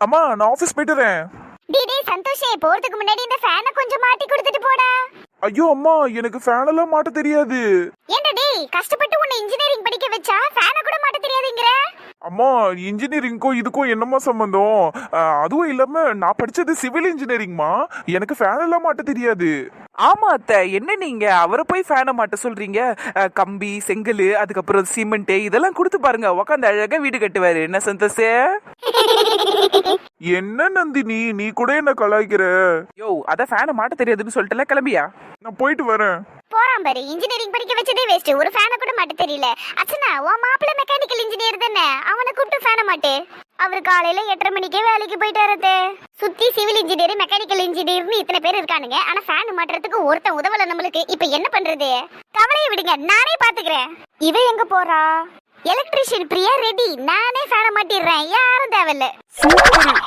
அம்மா நான் ஆபீஸ் போயிட்டுறேன். டேய் சந்தோஷே, போறதுக்கு முன்னாடி இந்த ஃபேனை கொஞ்சம் மாட்டி கொடுத்துட்டு போடா. ஐயோ அம்மா, எனக்கு ஃபேன் எல்லாம் மாட்ட தெரியாது. ஏன்டா டேய், கஷ்டப்பட்டு உன்னை இன்ஜினியரிங் படிக்க வச்சா ஃபேனை கூட மாட்ட தெரியாதுங்கற? அம்மா, இன்ஜினியரிங்க்கும் இதுக்கும் என்னம்மா சம்பந்தம்? அதுவும் இல்லாம நான் படிச்சது சிவில் இன்ஜினியரிங்மா. எனக்கு ஃபேன் எல்லாம் மாட்ட தெரியாது. ஆமா அத்தை, என்ன நீங்க அவரை போய் ஃபேனை மாட்ட சொல்றீங்க? கம்பி, செங்கல், அதுக்கப்புறம் சிமெண்ட் இதெல்லாம் கொடுத்து பாருங்க, உக்காந்து அழகா வீடு கட்டுவாரு. என்ன சந்தோஷே? என்ன நந்தினி, நீ கூட என்ன கலாய்க்கிற? யோ, அத ஃபேனை மாட்ட தெரியாதுன்னு சொல்லிட்டுல, கிளம்பியா? நான் போயிட்டு வரேன். போறான் பாரு, இன்ஜினியரிங் படிக்க வச்சதே வேஸ்ட், ஒரு ஃபேனை கூட மாட்ட தெரியல. அச்சனா, உன் மாப்பிள்ளை மெக்கானிக்கல் இன்ஜினியர் தானே, அவனை கூப்பிட்டு ஃபேனை மாட்டு. அவர் காலையில 8:30 மணிக்கே வேலைக்கு போயிட்டு வரது. சுத்தி சிவில் இன்ஜினியர், மெக்கானிக்கல் இன்ஜினியர்னு இத்தனை பேர் இருக்கானுங்க, ஆனா ஃபேன் மாட்டுறதுக்கு ஒருத்தன் உதவல நம்மளுக்கு. இப்ப என்ன பண்றது? கவலையை விடுங்க, நானே பாத்துக்கிறேன். இவ எங்க போறா? எலக்ட்ரிஷியன் பிரியா ரெடி, நானே ஃபேனை மாட்டிடுறேன், யாரும் தேவையில்ல. சூப்பர்.